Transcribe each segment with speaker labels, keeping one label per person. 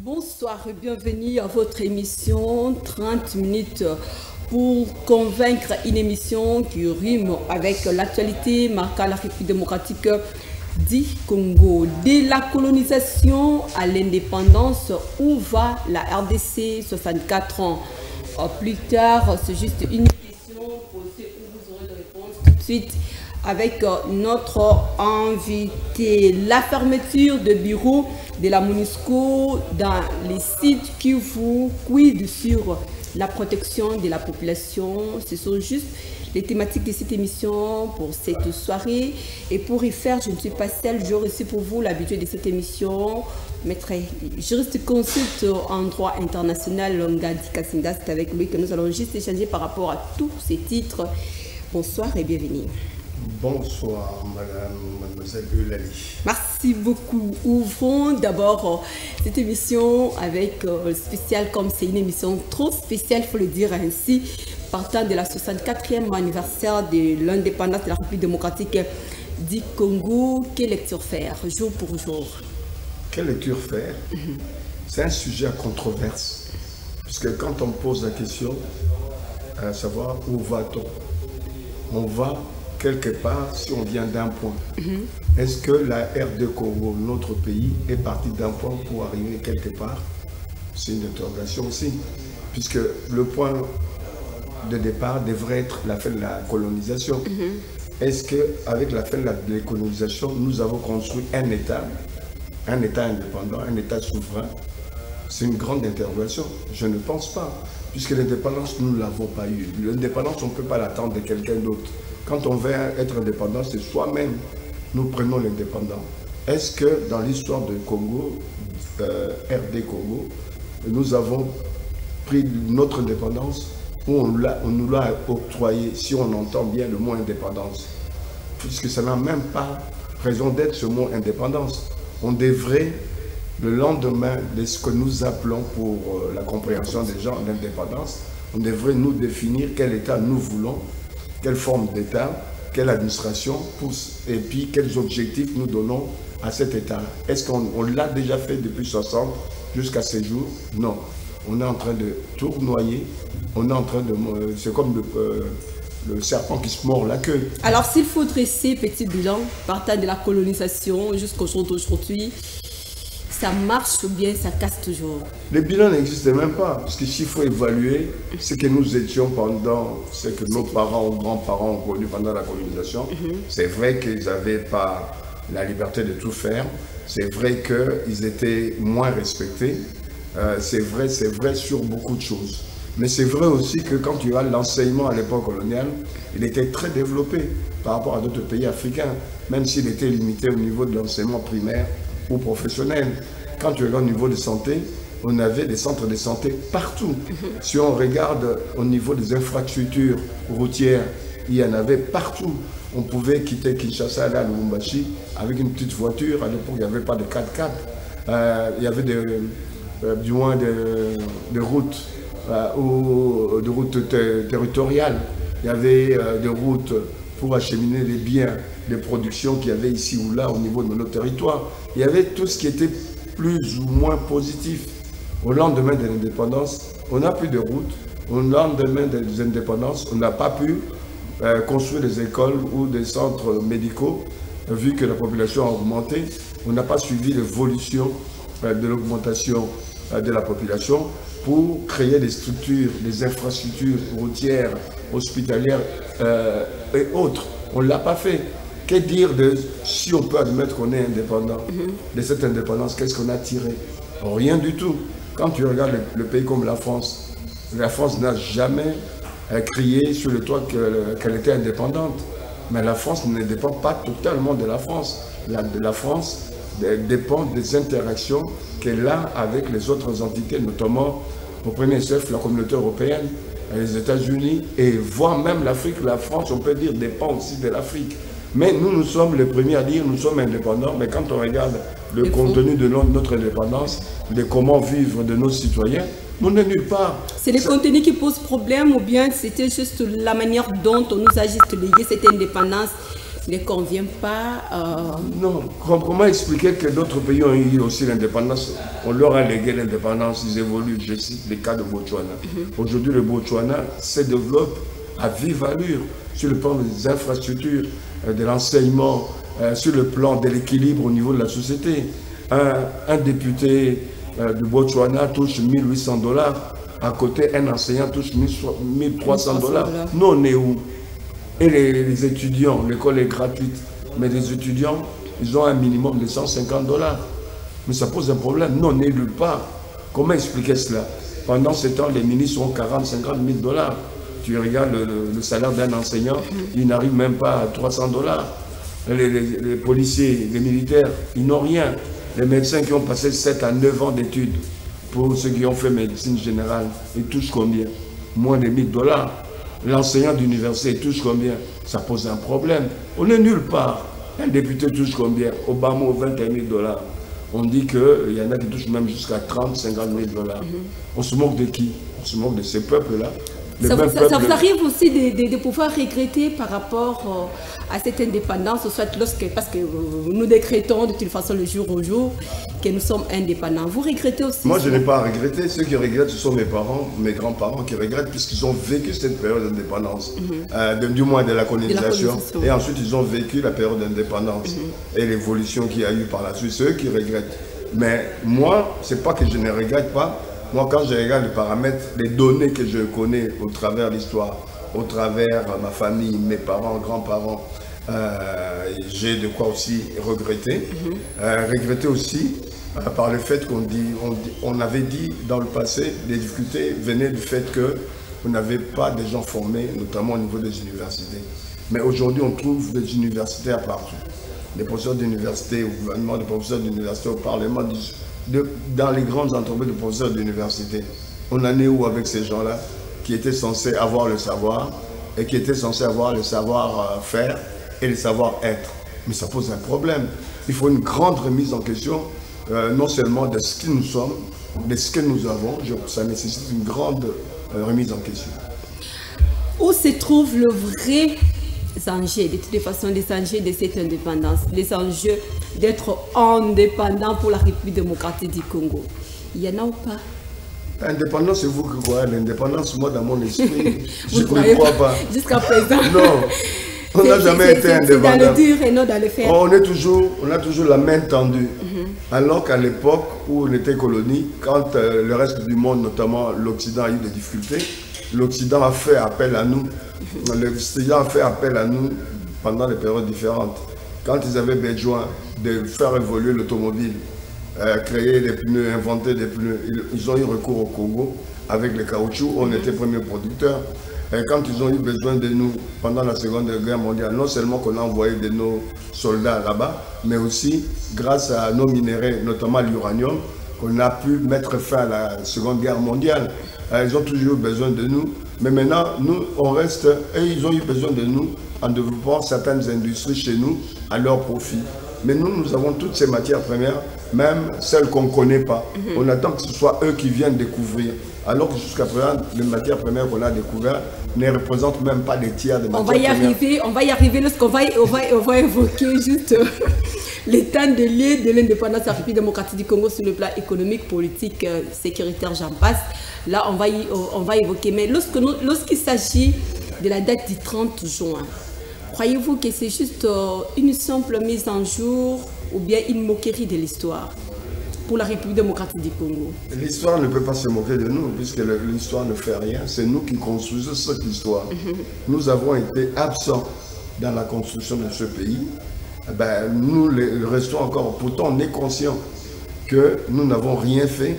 Speaker 1: Bonsoir et bienvenue à votre émission 30 minutes pour convaincre, une émission qui rime avec l'actualité marquant la République démocratique du Congo. De la colonisation à l'indépendance, où va la RDC 64 ans plus tard? C'est juste une question posée où vous aurez des réponses tout de suite avec notre invité. La fermeture de bureaux de la MONUSCO dans les sites qui vous cuident sur la protection de la population. Ce sont juste les thématiques de cette émission pour cette soirée. Et pour y faire, je ne suis pas seule, j'aurai aussi pour vous l'habitude de cette émission. Maître juriste consulte en droit international, Ngadi Kassinga. C'est avec lui que nous allons juste échanger par rapport à tous ces titres. Bonsoir et bienvenue.
Speaker 2: Bonsoir, mademoiselle Eulalie.
Speaker 1: Merci beaucoup. Ouvrons d'abord cette émission avec spécial, comme c'est une émission trop spéciale, il faut le dire ainsi, partant de la 64e anniversaire de l'indépendance de la République démocratique du Congo. Quelle lecture faire, jour pour jour?
Speaker 2: Quelle lecture faire? C'est un sujet à controverse, puisque quand on pose la question, à savoir où va-t-on, on va quelque part si on vient d'un point. Est-ce que la RD Congo, notre pays, est parti d'un point pour arriver quelque part? C'est une interrogation aussi, puisque le point de départ devrait être la fin de la colonisation. Est-ce qu'avec la fin de la colonisation, nous avons construit un État indépendant, un État souverain? C'est une grande interrogation. Je ne pense pas, puisque l'indépendance, nous ne l'avons pas eu. L'indépendance, on ne peut pas l'attendre de quelqu'un d'autre. Quand on veut être indépendant, c'est soi-même. Nous prenons l'indépendant. Est-ce que dans l'histoire de Congo, RD Congo, nous avons pris notre indépendance ou on nous l'a octroyé, si on entend bien le mot indépendance? Puisque ça n'a même pas raison d'être ce mot indépendance. On devrait, le lendemain de ce que nous appelons pour la compréhension des gens l'indépendance, on devrait nous définir quel État nous voulons, quelle forme d'État, quelle administration pousse, et puis quels objectifs nous donnons à cet État. Est-ce qu'on l'a déjà fait depuis 60 jusqu'à ces jours? Non. On est en train de tournoyer, on est en train de... C'est comme le serpent qui se mord la queue.
Speaker 1: Alors s'il faut dresser petit bilan, partant de la colonisation jusqu'au jour d'aujourd'hui, ça marche ou bien ça casse toujours?
Speaker 2: Le bilan n'existe même pas, parce que s'il faut évaluer ce que nous étions pendant, ce que nos parents ou grands-parents ont connu pendant la colonisation, c'est vrai qu'ils n'avaient pas la liberté de tout faire, c'est vrai qu'ils étaient moins respectés, c'est vrai sur beaucoup de choses. Mais c'est vrai aussi que quand tu as l'enseignement à l'époque coloniale, il était très développé par rapport à d'autres pays africains, même s'il était limité au niveau de l'enseignement primaire ou professionnel. Quand tu regardes au niveau de santé, on avait des centres de santé partout. Si on regarde au niveau des infrastructures routières, il y en avait partout. On pouvait quitter Kinshasa, aller à Lubumbashi avec une petite voiture. À l'époque, il n'y avait pas de 4x4. Il y avait du moins de routes ou de routes territoriales. Il y avait des routes pour acheminer les biens de production qu'il y avait ici ou là au niveau de nos territoires. Il y avait tout ce qui était plus ou moins positif. Au lendemain de l'indépendance, on n'a plus de routes. Au lendemain des indépendances, on n'a pas pu construire des écoles ou des centres médicaux, vu que la population a augmenté. On n'a pas suivi l'évolution de l'augmentation de la population pour créer des structures, des infrastructures routières, hospitalières et autres. On ne l'a pas fait. Que dire de si on peut admettre qu'on est indépendant? De cette indépendance, qu'est-ce qu'on a tiré? Rien du tout. Quand tu regardes le pays comme la France n'a jamais crié sur le toit qu'elle était indépendante. Mais la France ne dépend pas totalement de la France. La France dépend des interactions qu'elle a avec les autres entités, notamment au premier chef, la communauté européenne, les États-Unis et voire même l'Afrique. La France, on peut dire, dépend aussi de l'Afrique. Mais nous sommes les premiers à dire nous sommes indépendants, mais quand on regarde le contenu de notre indépendance, de comment vivre de nos citoyens, on n'est nulle part.
Speaker 1: C'est le contenu qui pose problème ou bien c'était juste la manière dont on nous a juste légué cette indépendance ne convient pas.
Speaker 2: Non, comment expliquer que d'autres pays ont eu aussi l'indépendance? On leur a légué l'indépendance, ils évoluent, je cite les cas de Botswana. Aujourd'hui, le Botswana se développe à vive allure sur le plan des infrastructures, de l'enseignement, sur le plan de l'équilibre au niveau de la société. Un député de Botswana touche 1800 $. À côté, un enseignant touche 1300 $. Nous, on est où? Et les étudiants, l'école est gratuite, mais les étudiants, ils ont un minimum de 150 $. Mais ça pose un problème. Nous, on n'est nulle part. Comment expliquer cela? Pendant ce temps, les ministres ont 40, 50 000 $. Tu regardes le salaire d'un enseignant, il n'arrive même pas à 300 $. Les policiers, les militaires, ils n'ont rien. Les médecins qui ont passé 7 à 9 ans d'études, pour ceux qui ont fait médecine générale, ils touchent combien? Moins de 1000 $. L'enseignant d'université touche combien? Ça pose un problème. On n'est nulle part. Un député touche combien? Obama, 21 000 $. On dit qu'il y en a qui touchent même jusqu'à 30, 50 000 $. On se moque de qui? On se moque de ces peuples-là.
Speaker 1: Ça vous arrive aussi de pouvoir regretter par rapport à cette indépendance, soit parce que nous décrétons de toute façon le jour au jour que nous sommes indépendants. Vous regrettez aussi?
Speaker 2: Moi, je n'ai pas à regretter. Ceux qui regrettent, ce sont mes parents, mes grands-parents qui regrettent puisqu'ils ont vécu cette période d'indépendance, du moins de la colonisation. Et ensuite, ils ont vécu la période d'indépendance et l'évolution qu'il y a eu par la suite. C'est eux qui regrettent. Mais moi, c'est pas que je ne regrette pas. Moi, quand je regarde les paramètres, les données que je connais au travers de l'histoire, au travers ma famille, mes parents, grands-parents, j'ai de quoi aussi regretter. Regretter aussi par le fait on avait dit dans le passé, les difficultés venaient du fait que vous n'avez pas des gens formés, notamment au niveau des universités. Mais aujourd'hui, on trouve des universitaires partout. Des professeurs d'université au gouvernement, des professeurs d'université au Parlement, dans les grandes entreprises de professeurs d'université. On en est où avec ces gens-là qui étaient censés avoir le savoir et qui étaient censés avoir le savoir-faire et le savoir-être? Mais ça pose un problème. Il faut une grande remise en question, non seulement de ce que nous sommes, de ce que nous avons. Ça nécessite une grande remise en question.
Speaker 1: Où se trouve le vrai enjeux, de toutes les façons, les enjeux de cette indépendance, les enjeux d'être indépendant pour la République démocratique du Congo? Il y en a ou pas?
Speaker 2: L'indépendance, c'est vous qui croyez. L'indépendance, moi, dans mon esprit, je ne crois pas.
Speaker 1: Jusqu'à présent.
Speaker 2: Non, on n'a jamais été indépendant.
Speaker 1: C'est dans le dur et non dans le fer.
Speaker 2: On a toujours la main tendue. Alors qu'à l'époque où on était colonie, quand le reste du monde, notamment l'Occident, a eu des difficultés, l'Occident a fait appel à nous. L'Occident a fait appel à nous pendant des périodes différentes. Quand ils avaient besoin de faire évoluer l'automobile, créer des pneus, inventer des pneus, ils ont eu recours au Congo avec le caoutchouc. On était premier producteur. Et quand ils ont eu besoin de nous pendant la Seconde Guerre mondiale, non seulement qu'on a envoyé de nos soldats là-bas, mais aussi grâce à nos minéraux, notamment l'uranium, qu'on a pu mettre fin à la Seconde Guerre mondiale. Ils ont toujours eu besoin de nous. Mais maintenant, nous, on reste, et ils ont eu besoin de nous en développant certaines industries chez nous à leur profit. Mais nous avons toutes ces matières premières, même celles qu'on ne connaît pas. On attend que ce soit eux qui viennent découvrir. Alors que jusqu'à présent, les matières premières qu'on a découvertes ne représentent même pas les tiers des matières premières.
Speaker 1: On va y arriver lorsqu'on va évoquer juste l'état de lieu de l'indépendance de la République démocratique du Congo sur le plan économique, politique, sécuritaire, j'en passe. Là, on va évoquer. Mais lorsqu'il s'agit de la date du 30 juin, croyez-vous que c'est juste une simple mise en jour ou bien une moquerie de l'histoire pour la République démocratique du Congo?
Speaker 2: L'histoire ne peut pas se moquer de nous, puisque l'histoire ne fait rien. C'est nous qui construisons cette histoire. Nous avons été absents dans la construction de ce pays. Nous restons encore. Pourtant, on est conscient que nous n'avons rien fait,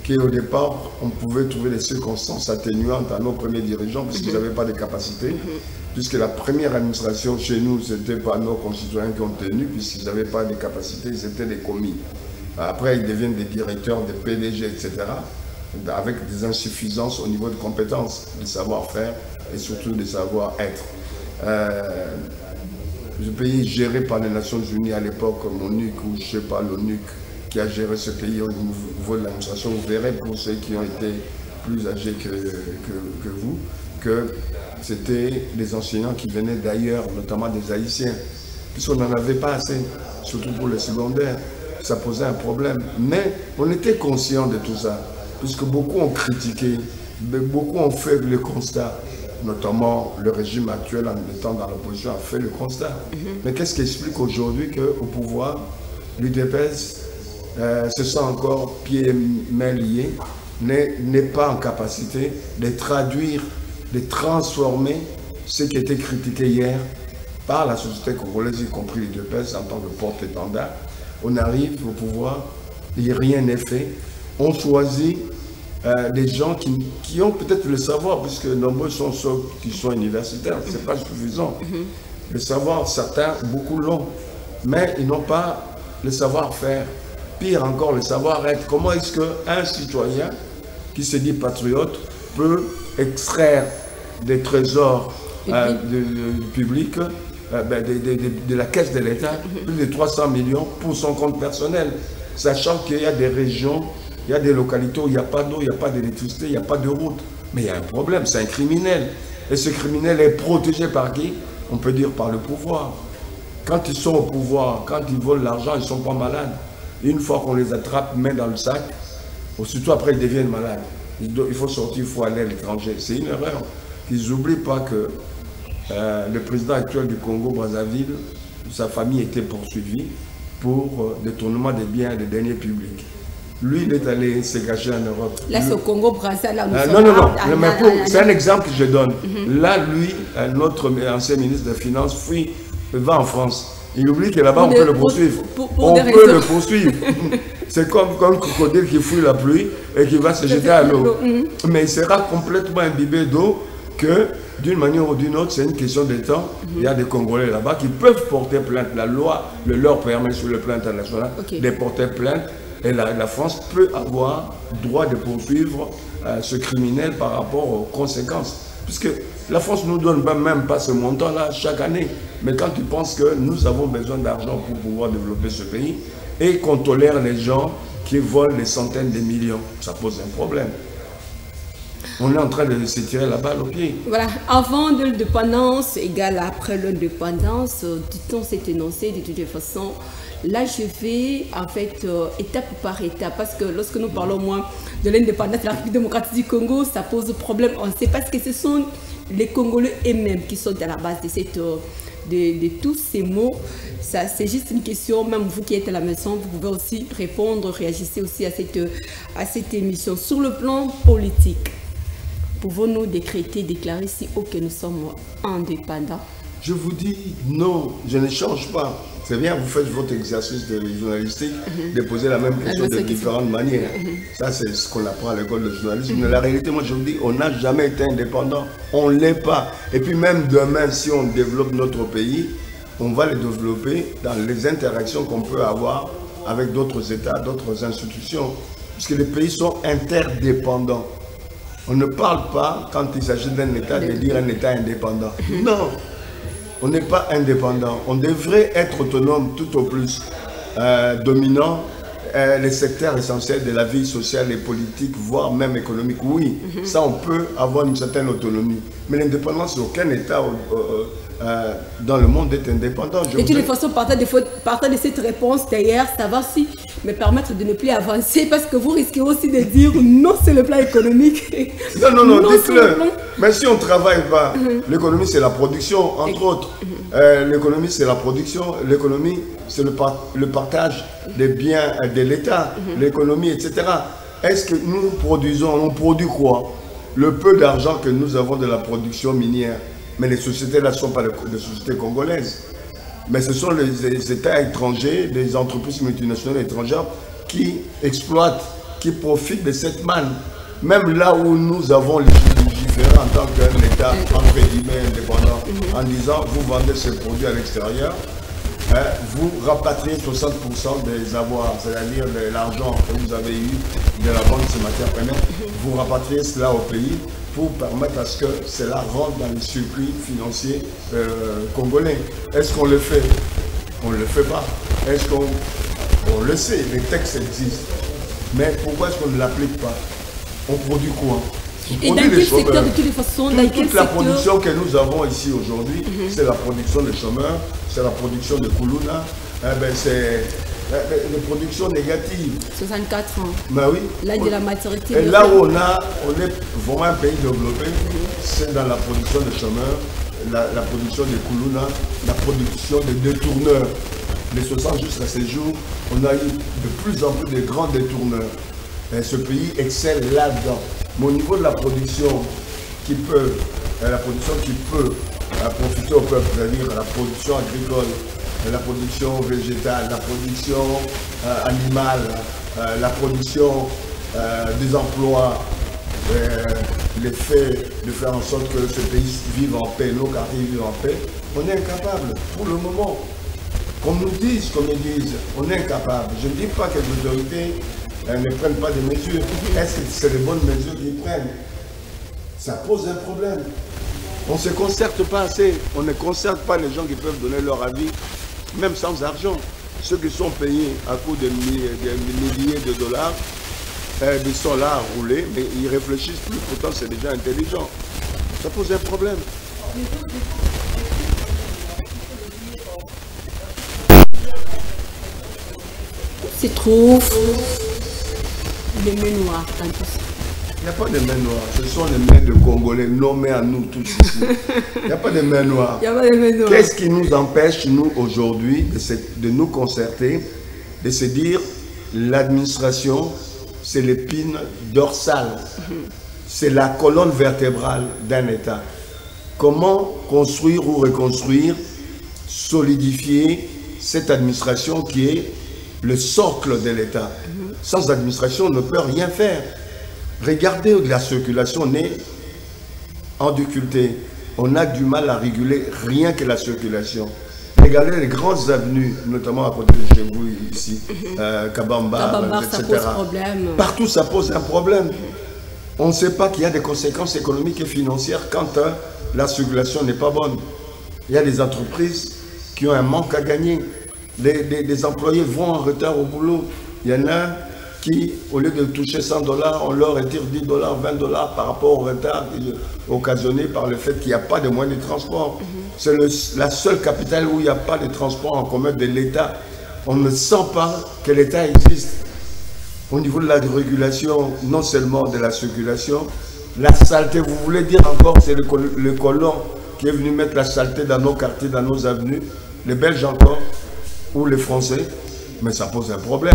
Speaker 2: qu'au départ, on pouvait trouver des circonstances atténuantes à nos premiers dirigeants, puisqu'ils n'avaient pas de capacité. Puisque la première administration chez nous, ce n'était pas nos concitoyens qui ont tenu, puisqu'ils n'avaient pas de capacité, ils étaient des commis. Après, ils deviennent des directeurs, des PDG, etc., avec des insuffisances au niveau de compétences, de savoir-faire et surtout de savoir-être. Le pays géré par les Nations Unies à l'époque, MONUC, ou je ne sais pas, l'ONUC, qui a géré ce pays au niveau de l'administration, vous verrez pour ceux qui ont été plus âgés que vous, que c'était des enseignants qui venaient d'ailleurs, notamment des Haïtiens. puisqu'on n'en avait pas assez, surtout pour le secondaire. Ça posait un problème. Mais on était conscient de tout ça, puisque beaucoup ont critiqué, beaucoup ont fait le constat, notamment le régime actuel en étant dans l'opposition a fait le constat. Mais qu'est-ce qui explique aujourd'hui qu'au pouvoir, l'UDPS se sent encore pieds et mains liés, n'est pas en capacité de traduire, de transformer ce qui a été critiqué hier par la société congolaise, y compris l'UDPS en tant que porte-étendard. On arrive au pouvoir, et rien n'est fait. On choisit des gens qui ont peut-être le savoir, puisque nombreux sont ceux qui sont universitaires, ce n'est pas suffisant. Le savoir, certains, beaucoup l'ont, mais ils n'ont pas le savoir-faire. Pire encore, le savoir-être. Comment est-ce qu'un citoyen qui se dit patriote peut extraire des trésors du public, de la caisse de l'État, plus de 300 millions pour son compte personnel, sachant qu'il y a des régions, il y a des localités où il n'y a pas d'eau, il n'y a pas d'électricité, il n'y a pas de route. Mais il y a un problème, c'est un criminel. Et ce criminel est protégé par qui? On peut dire par le pouvoir. Quand ils sont au pouvoir, quand ils volent l'argent, ils ne sont pas malades. Une fois qu'on les attrape, main dans le sac, surtout après ils deviennent malades. Il faut sortir, il faut aller à l'étranger. C'est une erreur. Ils n'oublient pas que le président actuel du Congo-Brazzaville, sa famille était poursuivie pour détournement des biens des deniers publics. Lui, il est allé se cacher en Europe.
Speaker 1: Là, c'est au Congo-Brazzaville.
Speaker 2: Non. C'est un exemple que je donne. Là, lui, notre ancien ministre des Finances, va en France. Il oublie que là-bas, on peut le poursuivre. On peut le poursuivre. C'est comme un crocodile qui fouille la pluie et qui va se jeter à l'eau. Mais il sera complètement imbibé d'eau que, d'une manière ou d'une autre, c'est une question de temps. Il y a des Congolais là-bas qui peuvent porter plainte. La loi le leur permet sur le plan international de porter plainte. Et la France peut avoir droit de poursuivre ce criminel par rapport aux conséquences. Puisque la France ne nous donne même pas ce montant-là chaque année. Mais quand tu penses que nous avons besoin d'argent pour pouvoir développer ce pays et qu'on tolère les gens qui volent des centaines de millions, ça pose un problème. On est en train de se tirer la balle au pied.
Speaker 1: Voilà, avant de l'indépendance égale après l'indépendance, dit-on s'est énoncé de toute façon. Là, je vais en fait étape par étape, parce que lorsque nous parlons moins de l'indépendance de la République démocratique du Congo, ça pose problème. On sait parce que ce sont les Congolais eux-mêmes qui sont à la base de tous ces mots. C'est juste une question, même vous qui êtes à la maison, vous pouvez aussi répondre, réagissez aussi à cette émission. Sur le plan politique, pouvons-nous déclarer si haut que nous sommes indépendants?
Speaker 2: Je vous dis non, je ne change pas. C'est bien, vous faites votre exercice de journalistique, de poser la même question de différentes manières. Ça, c'est ce qu'on apprend à l'école de journalisme. Mais la réalité, moi, je vous dis, on n'a jamais été indépendant. On ne l'est pas. Et puis même demain, si on développe notre pays, on va le développer dans les interactions qu'on peut avoir avec d'autres États, d'autres institutions. Parce que les pays sont interdépendants. On ne parle pas, quand il s'agit d'un État, de dire un État indépendant. Non! On n'est pas indépendant. On devrait être autonome tout au plus, dominant les secteurs essentiels de la vie sociale et politique, voire même économique. Oui, ça on peut avoir une certaine autonomie. Mais l'indépendance, aucun État dans le monde est indépendant.
Speaker 1: De toute façon, partant de cette réponse d'ailleurs, ça va aussi me permettre de ne plus avancer, parce que vous risquez aussi de dire non, c'est le plan économique.
Speaker 2: Non, dites-le. Mais si on ne travaille pas, l'économie c'est la production, entre autres. L'économie c'est la production, l'économie c'est le partage des biens de l'État, l'économie, etc. Est-ce que nous produisons, on produit quoi? Le peu d'argent que nous avons de la production minière. Mais les sociétés là ne sont pas des sociétés congolaises. Mais ce sont les États étrangers, des entreprises multinationales étrangères qui exploitent, qui profitent de cette manne. Même là où nous avons légiféré en tant qu'un État entre guillemets indépendant, en disant vous vendez ces produits à l'extérieur, vous rapatriez 60% des avoirs, c'est-à-dire de l'argent que vous avez eu de la vente de ces matières premières, vous rapatriez cela au pays pour permettre à ce que cela rentre dans les circuits financiers congolais. Est-ce qu'on le fait? On ne le fait pas. Est-ce qu'on le sait, les textes existent. Mais pourquoi est-ce qu'on ne l'applique pas? On produit quoi?
Speaker 1: Et dans quel secteur, de toutes les façons,
Speaker 2: toute la production que nous avons ici aujourd'hui, c'est la production de chômeurs, c'est la production de Koulouna, c'est la production négative.
Speaker 1: 64 ans.
Speaker 2: Ben oui.
Speaker 1: L'âge de la maturité.
Speaker 2: Et là où on est vraiment un pays développé, c'est dans la production de chômeurs, la production de Koulouna, la production de détourneurs. Les 60 jusqu'à ces jours, on a eu de plus en plus de grands détourneurs. Et ce pays excelle là-dedans. Mais au niveau de la production qui peut profiter au peuple, c'est-à-dire la production agricole, la production végétale, la production animale, la production des emplois, le fait de faire en sorte que ce pays vive en paix, nos quartiers vivent en paix, on est incapable pour le moment. Qu'on nous dise, qu'on nous dise, on est incapable. Je ne dis pas que les autorités ne prennent pas des mesures. Est-ce que c'est les bonnes mesures qu'ils prennent? Ça pose un problème. On ne se concerte pas assez. On ne concerte pas les gens qui peuvent donner leur avis, même sans argent. Ceux qui sont payés à coût de milliers de dollars, ils sont là à rouler, mais ils ne réfléchissent plus. Pourtant, c'est déjà intelligent. Ça pose un problème.
Speaker 1: C'est trop les mains noires dans tout ça.
Speaker 2: Il n'y a pas de mains noires, ce sont les mains de Congolais nommés à nous tous ici. Il n'y a pas de mains noires. Qu'est-ce qui nous empêche, nous, aujourd'hui, de nous concerter, de se dire l'administration, c'est l'épine dorsale, c'est la colonne vertébrale d'un État. Comment construire ou reconstruire, solidifier cette administration qui est le socle de l'État. Sans administration, on ne peut rien faire. Regardez la circulation, on est en difficulté. On a du mal à réguler rien que la circulation. Regardez les grandes avenues, notamment à côté de chez vous ici, Kabamba, etc.
Speaker 1: Ça pose problème.
Speaker 2: Partout, ça pose un problème. On ne sait pas qu'il y a des conséquences économiques et financières quand la circulation n'est pas bonne. Il y a des entreprises qui ont un manque à gagner. Les employés vont en retard au boulot. Il y en a qui, au lieu de toucher 100 $, on leur retire 10 $, 20 $ par rapport au retard occasionné par le fait qu'il n'y a pas de moyens de transport. C'est la seule capitale où il n'y a pas de transport en commun de l'État. On ne sent pas que l'État existe. Au niveau de la régulation, non seulement de la circulation, la saleté, vous voulez dire encore, c'est le colon qui est venu mettre la saleté dans nos quartiers, dans nos avenues, les Belges encore, ou les Français, mais ça pose un problème.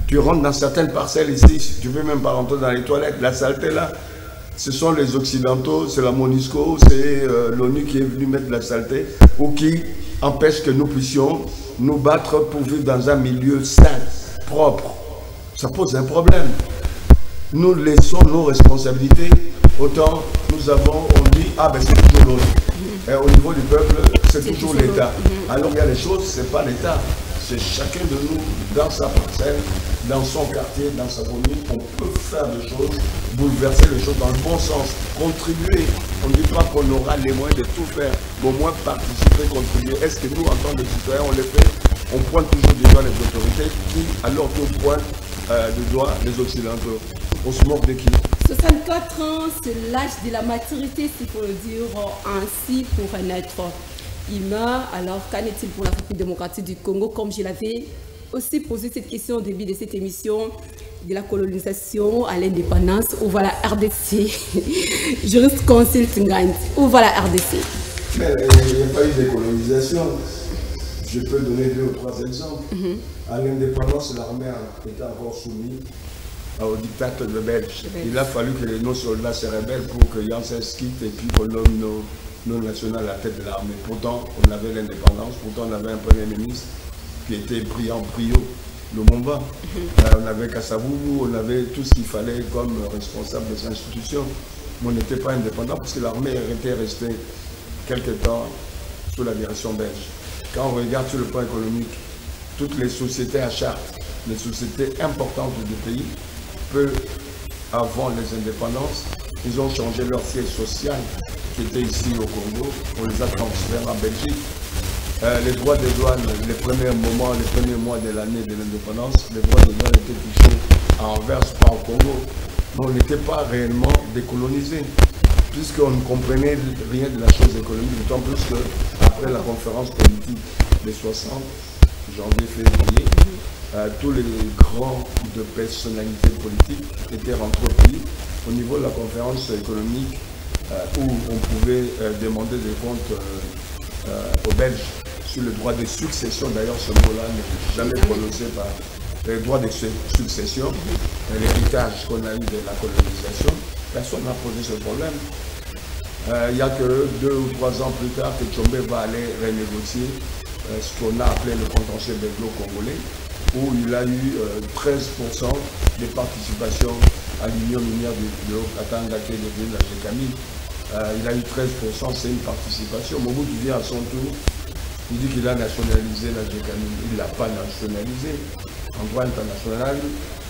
Speaker 2: Tu rentres dans certaines parcelles ici, tu ne peux même pas rentrer dans les toilettes. La saleté là, ce sont les Occidentaux, c'est la MONUSCO, c'est l'ONU qui est venu mettre la saleté ou qui empêche que nous puissions nous battre pour vivre dans un milieu sain, propre. Ça pose un problème. Nous laissons nos responsabilités, autant on dit, ah ben c'est toujours l'autre. Et au niveau du peuple, c'est toujours l'État. Alors il y a des choses, ce n'est pas l'État. C'est chacun de nous, dans sa parcelle, dans son quartier, dans sa commune, on peut faire des choses, bouleverser les choses dans le bon sens, contribuer. On ne dit pas qu'on aura les moyens de tout faire, mais au moins participer, contribuer. Est-ce que nous, en tant que citoyens, on le fait? On pointe toujours du doigt les autorités qui, alors qu'on pointe du doigt les Occidentaux. On se moque de qui?
Speaker 1: 64 ans, c'est l'âge de la maturité, s'il faut le dire ainsi, pour un être humain. Alors, qu'en est-il pour la République démocratique du Congo? Comme je l'avais aussi posé cette question au début de cette émission, de la colonisation à l'indépendance, où va la RDC? Juriste consulte Ngand, où va la RDC?
Speaker 2: Mais il n'y a pas eu de colonisation. Je peux donner 2 ou 3 exemples. À l'indépendance, l'armée était encore soumise au diktat de Belge. Il a fallu que nos soldats se rebellent pour que Janssen quitte et puis qu'on nomme nos nationaux à la tête de l'armée. Pourtant, on avait l'indépendance, pourtant on avait un premier ministre qui était brillant, Lumumba. On avait Kassabou, on avait tout ce qu'il fallait comme responsable des institutions. Mais on n'était pas indépendant parce que l'armée était restée quelque temps sous la direction belge. Quand on regarde sur le plan économique, toutes les sociétés à charte, les sociétés importantes du pays, peu avant les indépendances, ils ont changé leur siège social qui était ici au Congo, on les a transférés en Belgique. Les droits des douanes, les premiers mois de l'année de l'indépendance, les droits des douanes étaient touchés à Anvers, pas au Congo. mais on n'était pas réellement décolonisé, puisqu'on ne comprenait rien de la chose économique, d'autant plus qu'après la conférence politique des 60, janvier-février, tous les grands de personnalités politiques étaient rentrés au pays. Au niveau de la conférence économique, où on pouvait demander des comptes aux Belges sur le droit de succession, d'ailleurs ce mot-là n'est jamais prononcé par le droit de succession, l'héritage qu'on a eu de la colonisation, personne n'a posé ce problème. Il n'y a que 2 ou 3 ans plus tard que Tchombe va aller renégocier ce qu'on a appelé le contentieux belgo-congolais, où il a eu 13% de participation à l'union minière de Katanga qui est devenue la GECAMI. Il a eu 13%, c'est une participation. Mobutu vient à son tour, il dit qu'il a nationalisé la GECAMI. Il ne l'a pas nationalisé. En droit international,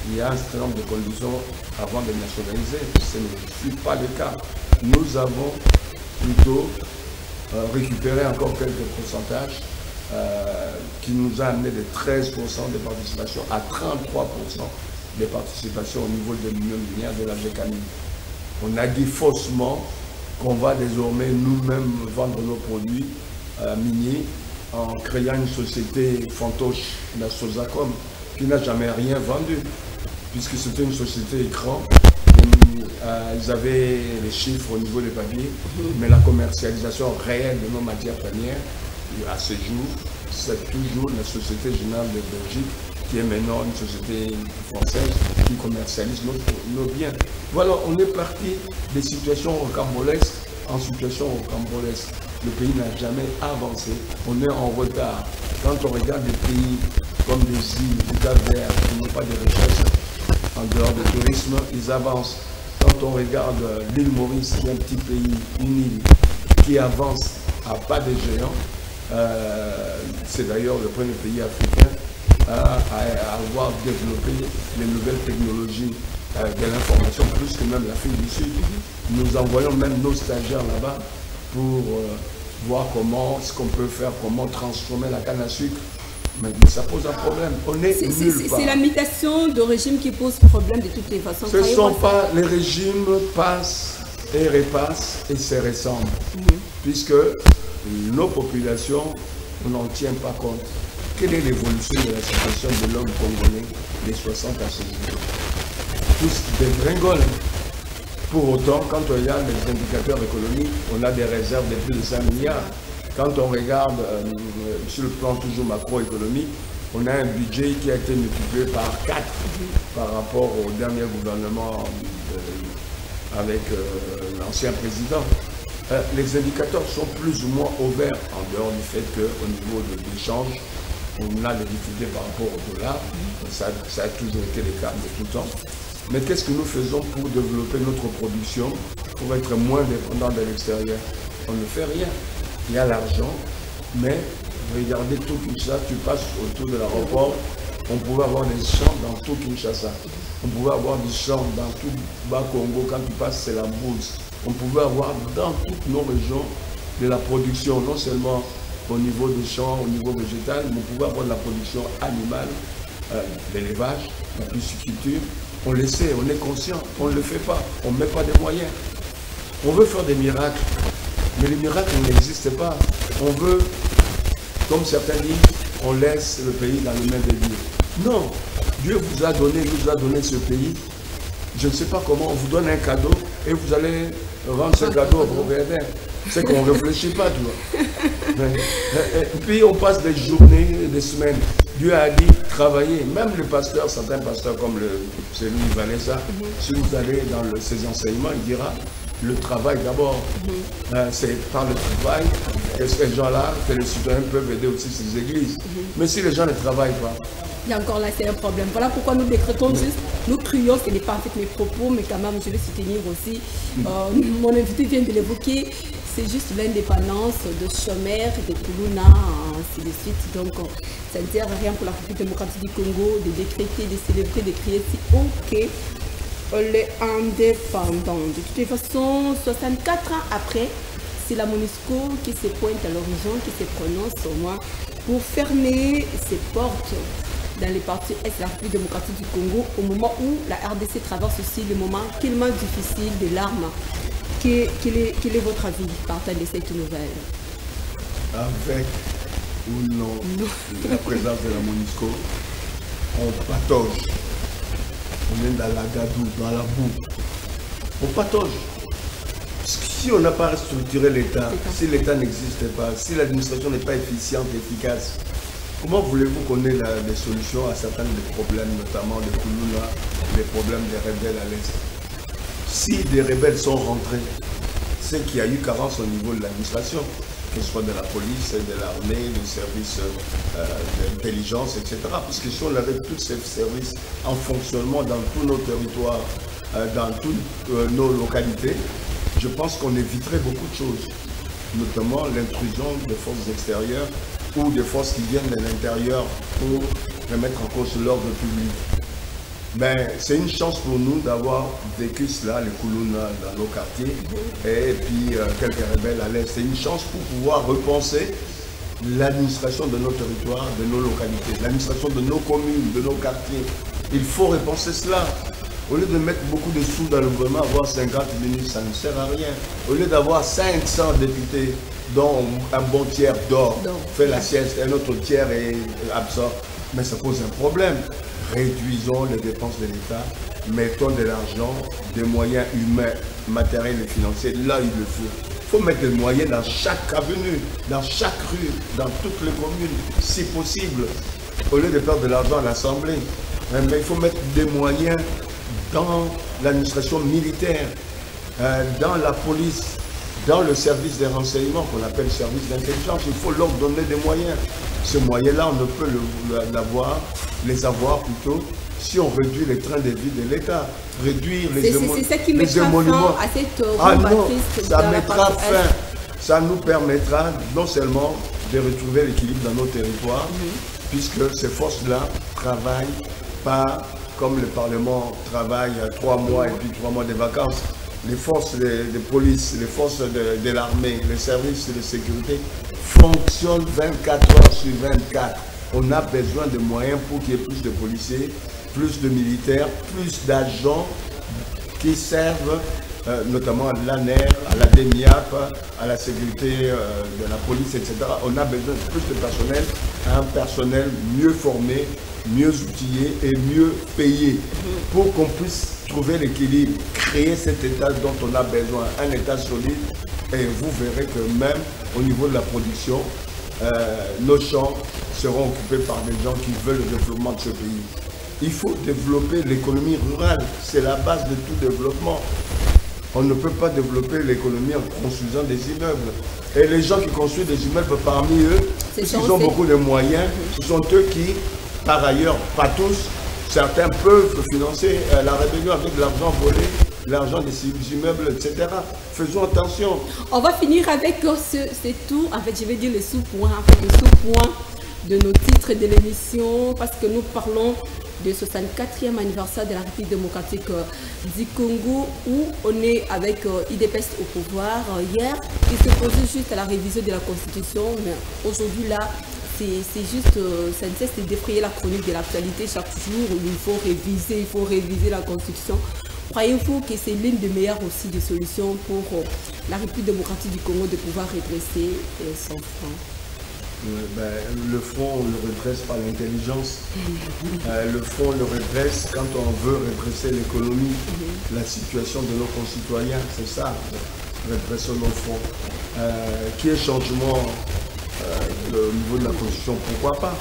Speaker 2: il y a un certain nombre de conditions avant de nationaliser. Ce ne fut pas le cas. Nous avons plutôt récupéré encore quelques pourcentages qui nous a amené de 13% de participation à 33% de participation au niveau de l'union minière de la GECAMI. On a dit faussement qu'on va désormais nous-mêmes vendre nos produits miniers en créant une société fantoche, la Sozacom, qui n'a jamais rien vendu, puisque c'était une société écran. Ils avaient les chiffres au niveau des papiers, mais la commercialisation réelle de nos matières premières, à ce jour, c'est toujours la Société Générale de Belgique, qui est maintenant une société française qui commercialise nos biens. Voilà, on est parti des situations rocambolesques en situation rocambolesque. Le pays n'a jamais avancé, on est en retard. Quand on regarde des pays comme des îles, des États verts, qui n'ont pas de richesse en dehors du tourisme, ils avancent. Quand on regarde l'île Maurice, qui est un petit pays, une île qui avance à pas de géant, c'est d'ailleurs le premier pays africain à avoir développé les nouvelles technologies de l'information, plus que même l'Afrique du Sud. Nous envoyons même nos stagiaires là-bas pour voir ce qu'on peut faire, comment transformer la canne à sucre. Mais ça pose un problème. On est nulle part.
Speaker 1: C'est la mutation de régime qui pose problème de toutes les façons.
Speaker 2: Ce ne sont pas les régimes passent et repassent et se ressemblent. Puisque nos populations, on n'en tient pas compte. Quelle est l'évolution de la situation de l'homme congolais des 60 à ce jour? Tous dégringolent. Pour autant, quand on regarde les indicateurs économiques, on a des réserves de plus de 5 milliards. Quand on regarde sur le plan toujours macroéconomique, on a un budget qui a été multiplié par 4 par rapport au dernier gouvernement avec l'ancien président. Les indicateurs sont plus ou moins ouverts en dehors du fait qu'au niveau de l'échange, on a des difficultés par rapport au dollar. Ça a toujours été le cas de tout temps. Mais qu'est-ce que nous faisons pour développer notre production, pour être moins dépendant de l'extérieur? On ne fait rien. Il y a l'argent, mais regardez tout Kinshasa, tu passes autour de l'aéroport, on pouvait avoir des champs dans tout Kinshasa. On pouvait avoir des champs dans tout Bas-Congo, quand tu passes, c'est la bourse. On pouvait avoir dans toutes nos régions de la production, non seulement au niveau des champs, au niveau végétal, mais on pouvait avoir de la production animale, l'élevage, la pisciculture. On le sait, on est conscient, on ne le fait pas, on ne met pas de moyens. On veut faire des miracles, mais les miracles n'existent pas. On veut, comme certains disent, on laisse le pays dans les mains de Dieu. Non, Dieu vous a donné, nous a donné ce pays. Je ne sais pas comment, on vous donne un cadeau et vous allez rendre ce cadeau au propriétaire. C'est qu'on ne réfléchit pas, tu vois. Et puis on passe des journées, des semaines. Dieu a dit travailler. Même les pasteurs, certains pasteurs comme celui de Vanessa, si vous allez dans ses enseignements, il dira le travail d'abord. C'est par le travail que ces gens-là, que les citoyens peuvent aider aussi ces églises. Mais si les gens ne travaillent pas,
Speaker 1: il y a encore là, c'est un problème. Voilà pourquoi nous décrétons juste, nous crions, ce n'est pas en fait mes propos, mais quand même, je vais soutenir aussi. Mon invité vient de l'évoquer, c'est juste l'indépendance de Chomère, de Koulouna, ainsi de suite. Donc, ça ne sert à rien pour la République démocratique du Congo de décréter, de célébrer, de crier si ok, on est indépendant. De toutes les façons, 64 ans après, c'est la MONUSCO qui se pointe à l'horizon, qui se prononce au moins pour fermer ses portes dans les parties est la République démocratique du Congo, au moment où la RDC traverse aussi le moment tellement difficile de l'arme. Quel est votre avis partant de cette nouvelle?
Speaker 2: Avec ou non la présence de la MONUSCO, on patauge. On est dans la gadoue, dans la boue. On patauge. Parce que si on n'a pas restructuré l'État, si l'État n'existe pas, si l'administration n'est pas efficiente, efficace, comment voulez-vous qu'on ait des solutions à certains des problèmes, notamment de Koulouna, les problèmes des rebelles à l'Est? Si des rebelles sont rentrés, c'est qu'il y a eu carence au niveau de l'administration, que ce soit de la police, de l'armée, du service d'intelligence, etc. Parce que si on avait tous ces services en fonctionnement dans tous nos territoires, dans toutes nos localités, je pense qu'on éviterait beaucoup de choses, notamment l'intrusion des forces extérieures ou des forces qui viennent de l'intérieur pour remettre en cause l'ordre public. Ben, c'est une chance pour nous d'avoir vécu cela, les Koulouna dans nos quartiers, et puis quelques rebelles à l'Est. C'est une chance pour pouvoir repenser l'administration de nos territoires, de nos localités, l'administration de nos communes, de nos quartiers. Il faut repenser cela. Au lieu de mettre beaucoup de sous dans le gouvernement, avoir 50 ministres, ça ne sert à rien. Au lieu d'avoir 500 députés, dont un bon tiers dort, fait la sieste, un autre tiers est absent, mais ça pose un problème. Réduisons les dépenses de l'État, mettons de l'argent, des moyens humains, matériels et financiers, là il le faut. Il faut mettre des moyens dans chaque avenue, dans chaque rue, dans toutes les communes, si possible, au lieu de perdre de l'argent à l'Assemblée. Mais il faut mettre des moyens dans l'administration militaire, dans la police, dans le service des renseignements qu'on appelle service d'intelligence. Il faut leur donner des moyens. Ces moyens-là, on ne peut les avoir plutôt si on réduit les trains de vie de l'État, réduire les émoluments.
Speaker 1: C'est ça qui mettra fin à cette
Speaker 2: ça mettra fin. Ça nous permettra non seulement de retrouver l'équilibre dans nos territoires, puisque ces forces-là travaillent pas comme le Parlement travaille 3 mois et puis 3 mois de vacances. Les forces de police, les forces de l'armée, les services de sécurité fonctionnent 24 heures sur 24. On a besoin de moyens pour qu'il y ait plus de policiers, plus de militaires, plus d'agents qui servent notamment à l'ANER, à la DEMIAP, à la sécurité de la police, etc. On a besoin de plus de personnel, un personnel mieux formé, mieux outillé et mieux payé pour qu'on puisse trouver l'équilibre, créer cet État dont on a besoin, un État solide. Et vous verrez que même au niveau de la production, nos champs seront occupés par des gens qui veulent le développement de ce pays. Il faut développer l'économie rurale, c'est la base de tout développement. On ne peut pas développer l'économie en construisant des immeubles. Et les gens qui construisent des immeubles parmi eux, ils ont beaucoup de moyens, ce sont eux qui, par ailleurs, pas tous, certains peuvent financer la rébellion avec de l'argent volé, l'argent des immeubles, etc. Faisons attention.
Speaker 1: On va finir avec ce tout. En fait, je vais dire le sous-point. En fait, le sous-point de nos titres de l'émission, parce que nous parlons du 64e anniversaire de la République démocratique du Congo, où on est avec IDPS au pouvoir. Hier, il se posait juste à la révision de la Constitution, mais aujourd'hui, là, c'est juste, ça ne cesse de défrayer la chronique de l'actualité chaque jour où il faut réviser la Constitution. Croyez-vous que c'est l'une des meilleures aussi des solutions pour la République démocratique du Congo de pouvoir redresser son front?
Speaker 2: Le front, on le redresse par l'intelligence. Le front, on le redresse quand on veut redresser l'économie, la situation de nos concitoyens. C'est ça, redresser nos fronts. Qui est changement au niveau de la Constitution, pourquoi pas?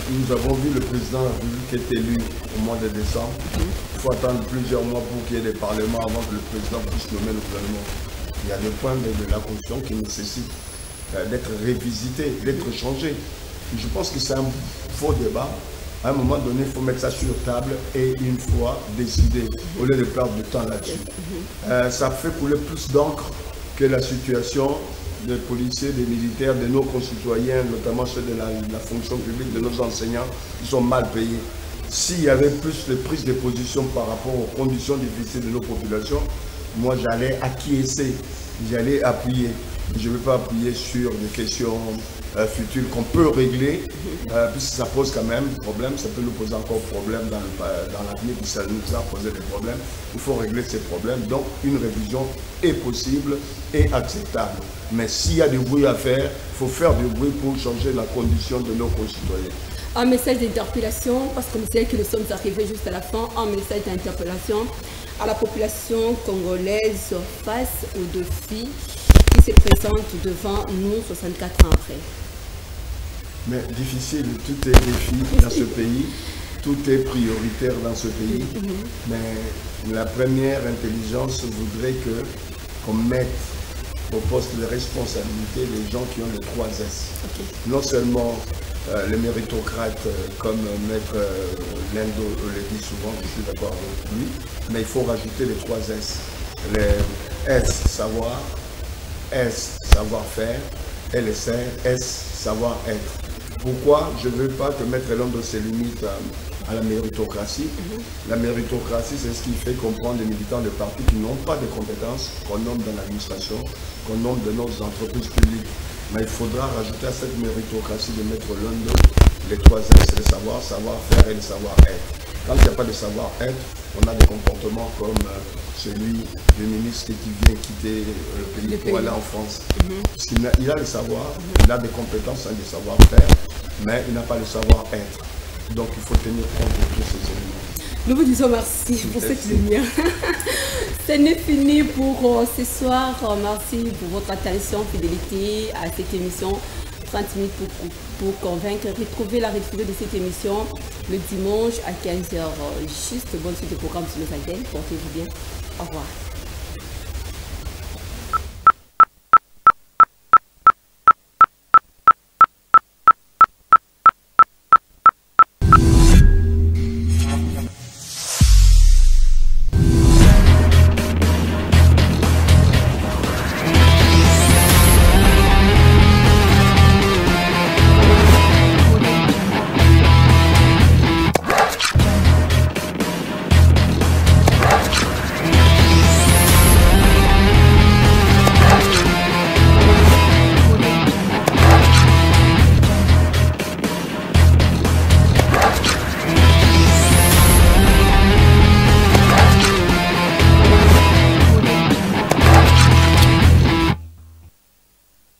Speaker 2: Nous avons vu le président qui est élu au mois de décembre. Il faut attendre plusieurs mois pour qu'il y ait des parlements avant que le président puisse nommer le gouvernement. Il y a des points de la Constitution qui nécessitent d'être révisité, d'être changé. Je pense que c'est un faux débat. À un moment donné, il faut mettre ça sur table et une fois décidé, au lieu de perdre du temps là-dessus. Ça fait couler plus d'encre que la situation des policiers, des militaires, de nos concitoyens, notamment ceux de la fonction publique, de nos enseignants, qui sont mal payés. S'il y avait plus de prise de position par rapport aux conditions difficiles de nos populations, moi j'allais acquiescer, j'allais appuyer. Je ne vais pas appuyer sur des questions futures qu'on peut régler, puisque ça pose quand même problème, ça peut nous poser encore problème dans l'avenir, puisque ça nous a posé des problèmes. Il faut régler ces problèmes, donc une révision est possible et acceptable. Mais s'il y a du bruit à faire, il faut faire du bruit pour changer la condition de nos concitoyens.
Speaker 1: Un message d'interpellation, parce qu'on sait que nous sommes arrivés juste à la fin, un message d'interpellation à la population congolaise face aux défis qui se présentent devant nous 64 ans après.
Speaker 2: Mais difficile, tout est défi dans ce pays, tout est prioritaire dans ce pays. Mais la première intelligence voudrait qu'on mette au poste de responsabilité les gens qui ont les 3 S. Non seulement les méritocrates comme Maître Lendo le dit souvent, je suis d'accord avec lui, mais il faut rajouter les 3 S. Les S, savoir, S, savoir-faire, et les S, savoir-être. Pourquoi je ne veux pas que Maître Lendo se limite à la méritocratie? La méritocratie, c'est ce qui fait comprendre des militants de partis qui n'ont pas de compétences, qu'on nomme dans l'administration, qu'on nomme dans nos entreprises publiques. Mais il faudra rajouter à cette méritocratie de Maître Lendo les 3 S, le savoir, savoir-faire et le savoir-être. Quand il n'y a pas de savoir-être, on a des comportements comme celui du ministre qui vient quitter le pays pour aller en France. Il a le savoir, il a des compétences, des savoir-faire, mais il n'a pas le savoir-être. Donc il faut tenir compte de tous ces éléments.
Speaker 1: Nous vous disons merci pour cette lumière. Ce n'est fini pour ce soir. Merci pour votre attention, fidélité à cette émission. 30 minutes pour convaincre. Retrouvez la retrouvée de cette émission le dimanche à 15h juste. Bonne suite de programme sur le Valden. Portez-vous bien. Au revoir.